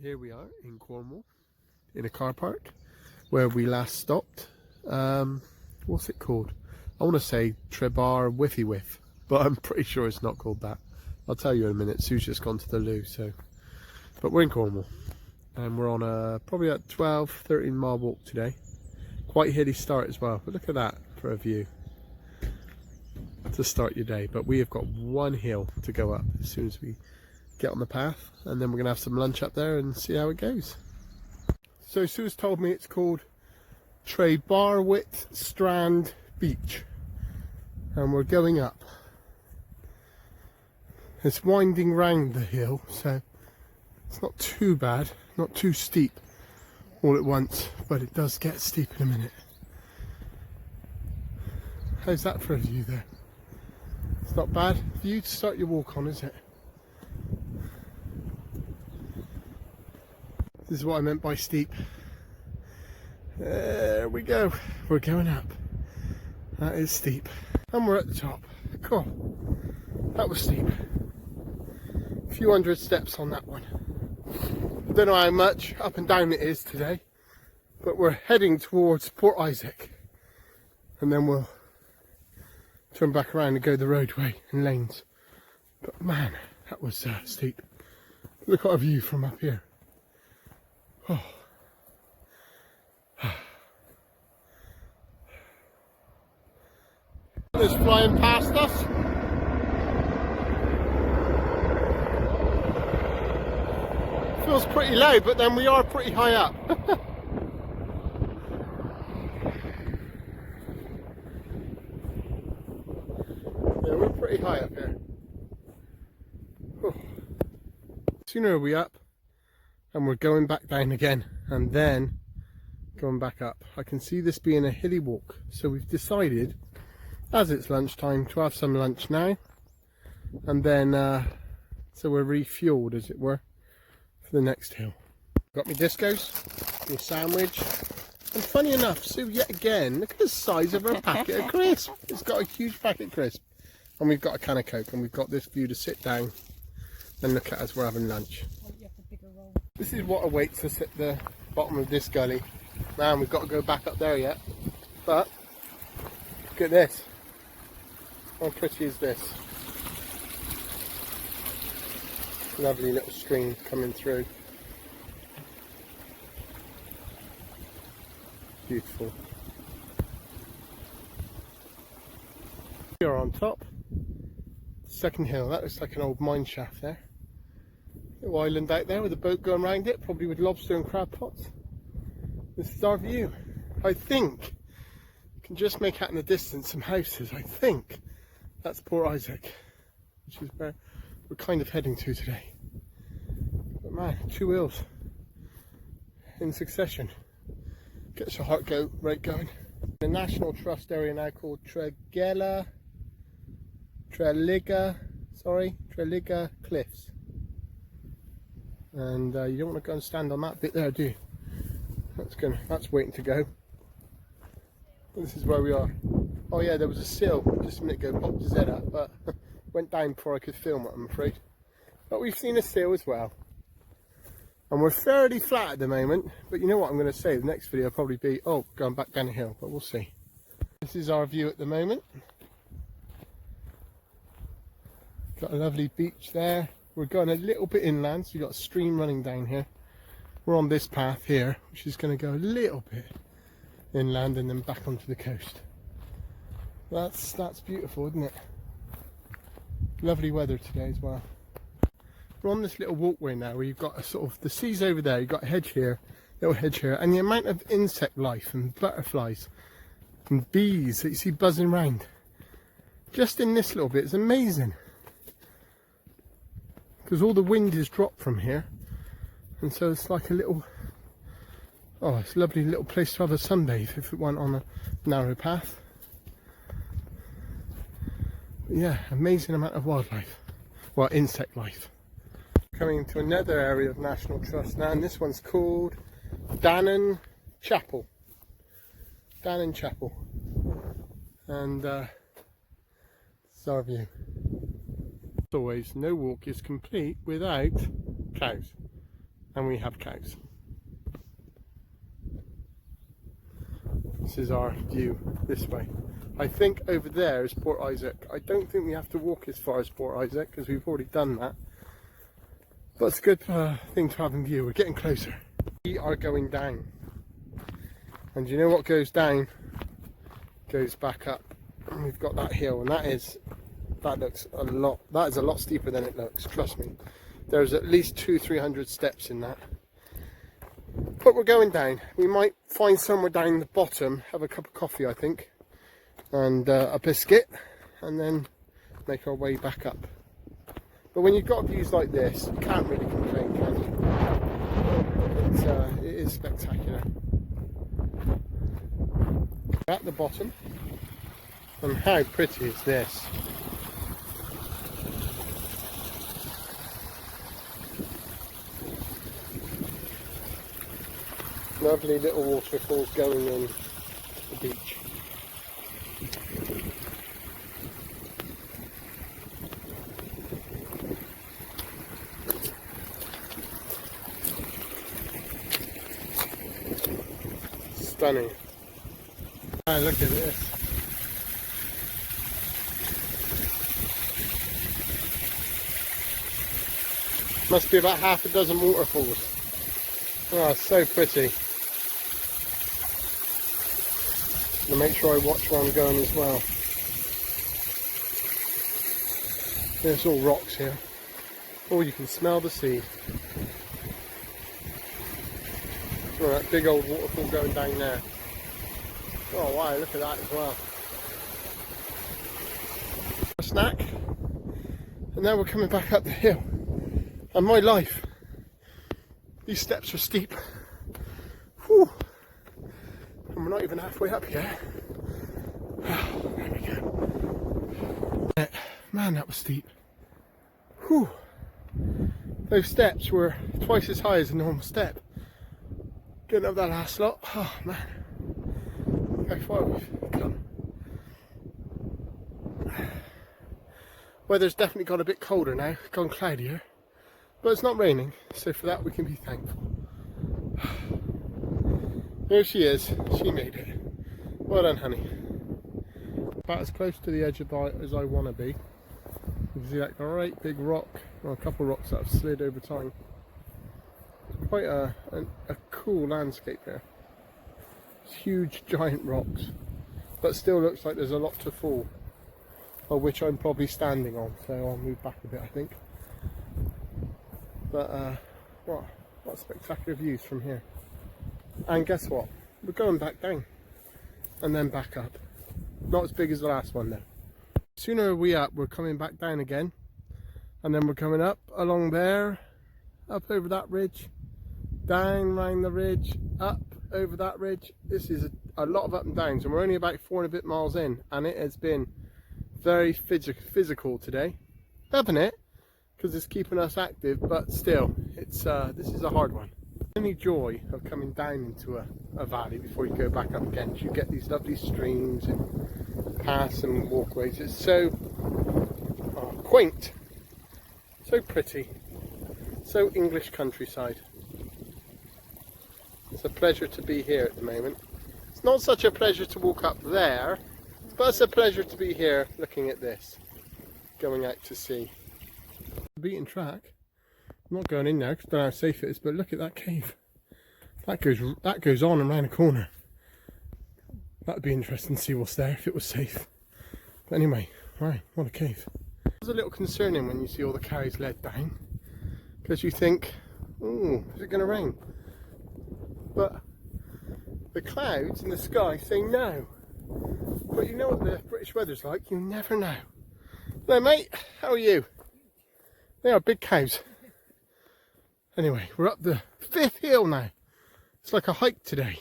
Here we are in Cornwall, in a car park where we last stopped. What's it called? I want to say Trebarwith, but I'm pretty sure it's not called that. I'll tell you in a minute. Sue's just gone to the loo, so. But we're in Cornwall, and we're on a probably a 12-13 mile walk today. Quite hilly start as well, but look at that for a view to start your day. But we have got one hill to go up as soon as we get on the path, and then we're gonna have some lunch up there and see how it goes. So Sue's told me it's called Trebarwith Strand beach, and we're going up. It's winding round the hill, so it's not too bad, not too steep all at once, but it does get steep in a minute. How's that for a view there? It's not bad view to start your walk on, is it? This is what I meant by steep. There we go. We're going up. That is steep. And we're at the top. Cool. That was steep. A few hundred steps on that one. I don't know how much up and down it is today, but we're heading towards Port Isaac. And then we'll turn back around and go the roadway and lanes. But man, that was steep. Look at our view from up here. Oh. It's flying past us. Feels pretty low, but then we are pretty high up. Yeah, we're pretty high up here. Oh. Sooner are we up, and we're going back down again, and then going back up. I can see this being a hilly walk, so we've decided, as it's lunchtime, to have some lunch now, and then so we're refueled, as it were, for the next hill. Got me discos, my sandwich, and funny enough, Sue, yet again, look at the size of her packet of crisps. It's got a huge packet of crisps, and we've got a can of Coke, and we've got this view to sit down and look at as we're having lunch. This is what awaits us at the bottom of this gully. Man, we've got to go back up there yet, but look at this. How pretty is this? Lovely little stream coming through. Beautiful. We are on top. Second hill. That looks like an old mine shaft there. Little island out there with a boat going around it, probably with lobster and crab pots. This is our view. I think you can just make out in the distance some houses. I think that's Port Isaac, which is where we're kind of heading to today. But man, 2 hills in succession. Gets your heart rate going. The National Trust area now called Treliga Cliffs. And you don't want to go and stand on that bit there, do you? That's waiting to go. This is where we are. Oh yeah, there was a seal just a minute ago, popped his head up, but went down before I could film it, I'm afraid. But we've seen a seal as well. And we're fairly flat at the moment, but you know what I'm going to say, the next video will probably be, oh, going back down a hill, but we'll see. This is our view at the moment. Got a lovely beach there. We're going a little bit inland, so you've got a stream running down here. We're on this path here, which is going to go a little bit inland and then back onto the coast. That's beautiful, isn't it? Lovely weather today as well. We're on this little walkway now where you've got a sort of, the sea's over there, you've got a hedge here, little hedge here, and the amount of insect life and butterflies and bees that you see buzzing around just in this little bit is amazing. Because all the wind is dropped from here, and so it's like a little, oh, it's a lovely little place to have a sunbathe if it went on a narrow path. But yeah, amazing amount of wildlife, well, insect life. Coming to another area of National Trust now, and this one's called Dannon Chapel. Dannon Chapel, and this is our view. As always, no walk is complete without cows. and we have cows. This is our view this way. I think over there is Port Isaac. I don't think we have to walk as far as Port Isaac because we've already done that. But it's a good thing to have in view. We're getting closer. We are going down. And you know what goes down? Goes back up. And we've got that hill, and that is a lot steeper than it looks, trust me. There's at least 200-300 steps in that. But we're going down. We might find somewhere down the bottom, have a cup of coffee I think, and a biscuit, and then make our way back up. But when you've got views like this, you can't really complain, can you? It is spectacular. At the bottom, and how pretty is this? Lovely little waterfalls going in the beach. Stunning. Ah, look at this. Must be about half a dozen waterfalls. Oh, so pretty. And make sure I watch where I'm going as well. There's all rocks here. Oh, you can smell the sea. Oh, that big old waterfall going down there. Oh wow, look at that as well. A snack. And now we're coming back up the hill. And my life. These steps are steep. Whew. And we're not even halfway up yet. Oh, there we go. Man, that was steep. Whew. Those steps were twice as high as a normal step. Getting up that last lot. Oh man. Look how far we've come. Weather's definitely got a bit colder now, gone cloudier. But it's not raining, so for that we can be thankful. There she is, she made it. Well done, honey. About as close to the edge of the as I want to be. You can see that great big rock, well, a couple of rocks that have slid over time. It's quite a cool landscape here. It's huge giant rocks, but still looks like there's a lot to fall, of which I'm probably standing on, so I'll move back a bit I think. But what spectacular views from here. And guess what? We're going back down and then back up. Not as big as the last one though. Sooner we up, we're coming back down again, and then we're coming up along there, up over that ridge, down round the ridge, up over that ridge. This is a lot of up and downs, and we're only about 4 and a bit miles in, and it has been very physical today, hasn't it? Because it's keeping us active, but still, it's this is a hard one. The only joy of coming down into a valley before you go back up again is you get these lovely streams and paths and walkways. It's so quaint, so pretty, so English countryside. It's a pleasure to be here at the moment. It's not such a pleasure to walk up there, but it's a pleasure to be here looking at this, going out to sea. Beaten track. I'm not going in there because I don't know how safe it is, but look at that cave. That goes on and round a corner. That'd be interesting to see what's there if it was safe. But anyway, right, what a cave. It's a little concerning when you see all the cows led down, because you think, oh, is it going to rain? But the clouds in the sky say no. But you know what the British weather's like, you never know. Hello mate, how are you? They are big cows. Anyway, we're up the 5th hill now. It's like a hike today.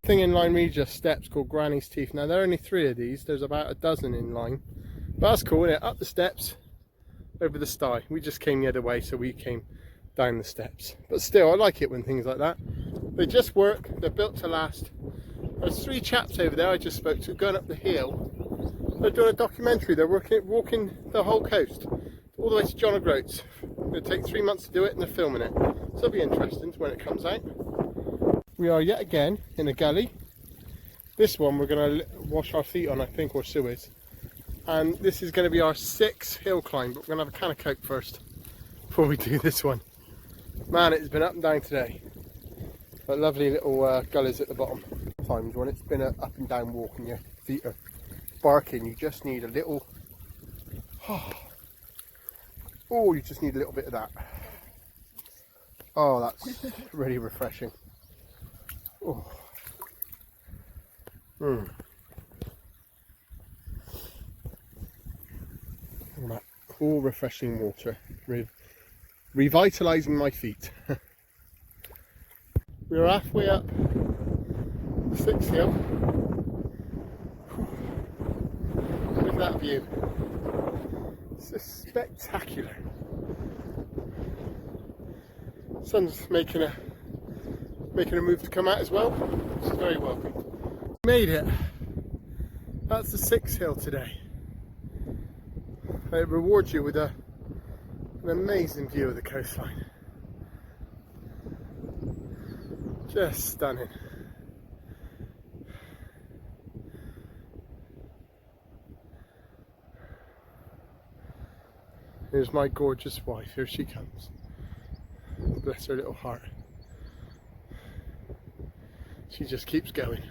Thing in Lyme Regis steps called Granny's Teeth. Now there are only 3 of these. There's about a dozen in Lyme. But that's cool, isn't it? Up the steps, over the sty. We just came the other way, so we came down the steps. But still, I like it when things like that. They just work. They're built to last. There's 3 chaps over there I just spoke to going up the hill. They're doing a documentary. They're walking the whole coast, all the way to John O'Groats. It'll take 3 months to do it, and they're filming it. So it'll be interesting when it comes out. We are yet again in a gully. This one we're going to wash our feet on, I think, or Suez. And this is going to be our 6th hill climb, but we're going to have a can of Coke first before we do this one. Man, it's been up and down today. But lovely little gullies at the bottom. Times when it's been an up and down walk and your feet are barking, you just need a little... Oh, you just need a little bit of that. Oh, that's really refreshing. Oh. That cool, refreshing water, revitalising my feet. We're halfway up the 6th hill. Look at that view. It's just spectacular. Sun's making a move to come out as well. It's very welcome. Made it. That's the 6th hill today. It rewards you with an amazing view of the coastline. Just stunning. Here's my gorgeous wife. Here she comes. Bless her little heart. She just keeps going.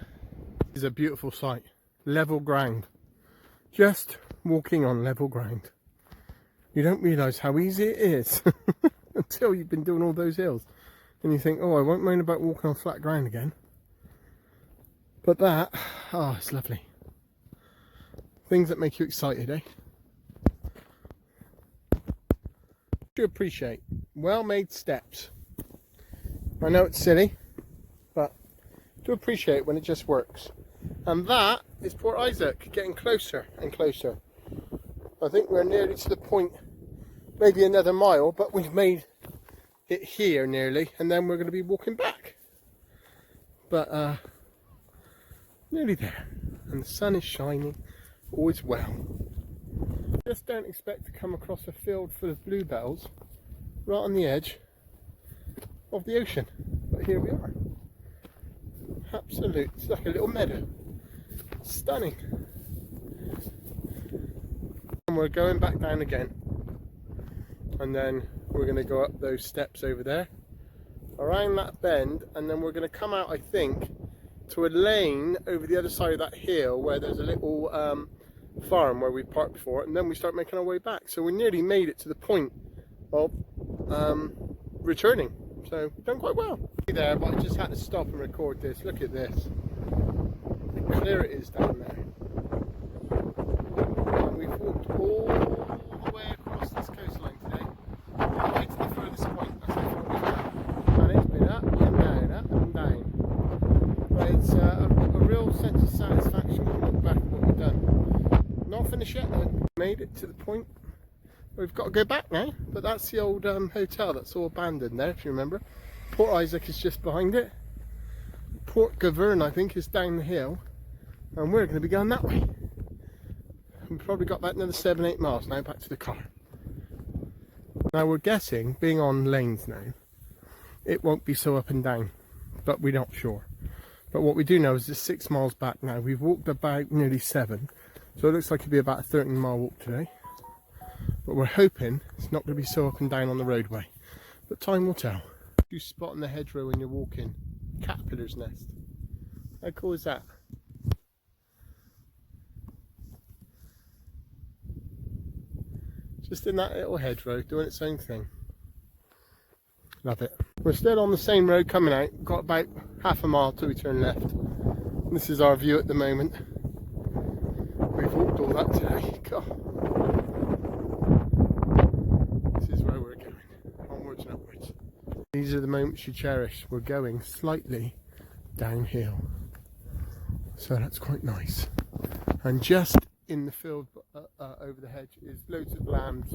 It's a beautiful sight. Level ground. Just walking on level ground. You don't realise how easy it is until you've been doing all those hills. And you think, oh, I won't mind about walking on flat ground again. But that, oh, it's lovely. Things that make you excited, eh? To appreciate well-made steps. I know it's silly, but to appreciate when it just works. And that is Port Isaac, getting closer and closer. I think we're nearly to the point, maybe another mile, but we've made it here nearly, and then we're going to be walking back. But nearly there, and the sun is shining, all is well. Just don't expect to come across a field full of bluebells right on the edge of the ocean, but here we are. Absolute, it's like a little meadow. Stunning. And we're going back down again, and then we're going to go up those steps over there, around that bend, and then we're going to come out, I think, to a lane over the other side of that hill where there's a little farm where we parked before, and then we start making our way back. So we nearly made it to the point of returning. So we've done quite well. There, but I just had to stop and record this. Look at this. How clear it is down there. And we've walked all the way across this coastline today, right to the furthest point. That's how far we've gone. And it's been up and down, up and down. But it's a real sense of satisfaction when we look back at what we've done. Not finished yet though. Made it to the point. We've got to go back now, but that's the old hotel that's all abandoned there, if you remember. Port Isaac is just behind it. Port Gaverne, I think, is down the hill, and we're going to be going that way. We've probably got about another 7-8 miles now back to the car. Now we're guessing, being on lanes now, it won't be so up and down, but we're not sure. But what we do know is it's 6 miles back now. We've walked about nearly 7, so it looks like it'll be about a 13-mile walk today. But we're hoping it's not going to be so up and down on the roadway. But time will tell. You spot in the hedgerow when you're walking. Caterpillar's nest. How cool is that? Just in that little hedgerow, doing its own thing. Love it. We're still on the same road coming out. We've got about half a mile till we turn left. And this is our view at the moment. We've walked all that today. God. These are the moments you cherish. We're going slightly downhill, so that's quite nice. And just in the field over the hedge is loads of lambs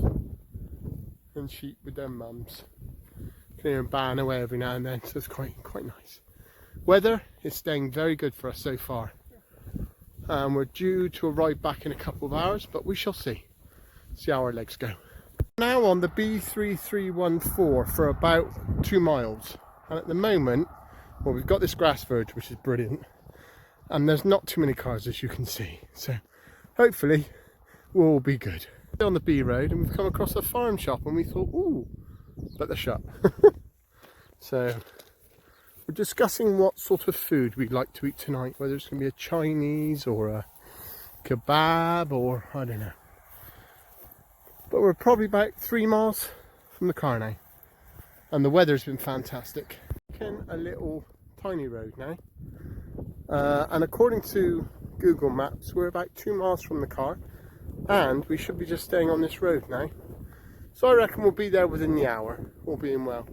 and sheep with their mums, clearing baaing away every now and then, so it's quite nice. Weather is staying very good for us so far, and we're due to arrive back in a couple of hours, but we shall see how our legs go. Now on the B3314 for about 2 miles, and at the moment, well, we've got this grass verge, which is brilliant, and there's not too many cars, as you can see, so hopefully we'll all be good. On the B road, and we've come across a farm shop, and we thought, ooh, but they're shut. So we're discussing what sort of food we'd like to eat tonight, whether it's going to be a Chinese or a kebab or I don't know. But we're probably about 3 miles from the car now, and the weather's been fantastic. Taking a little tiny road now, and according to Google Maps, we're about 2 miles from the car, and we should be just staying on this road now. So I reckon we'll be there within the hour, all being well,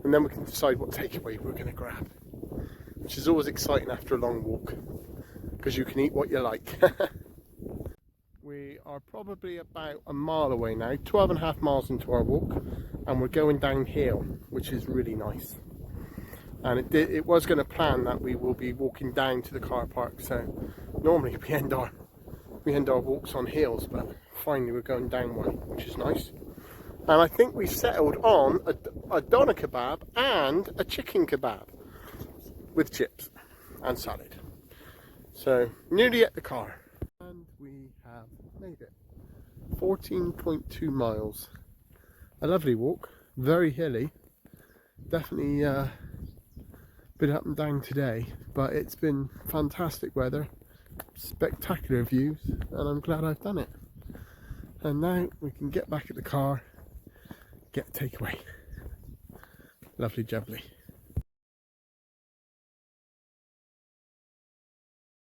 and then we can decide what takeaway we're going to grab, which is always exciting after a long walk, because you can eat what you like. We are probably about a mile away now, 12.5 miles into our walk, and we're going downhill, which is really nice. And it was going to plan that we will be walking down to the car park, so normally we end our walks on hills, but finally we're going down one, which is nice. And I think we settled on a doner kebab and a chicken kebab with chips and salad. So nearly at the car. And we have made it. 14.2 miles. A lovely walk, very hilly. Definitely been up and down today, but it's been fantastic weather, spectacular views, and I'm glad I've done it. And now we can get back at the car, get a takeaway. Lovely jubbly.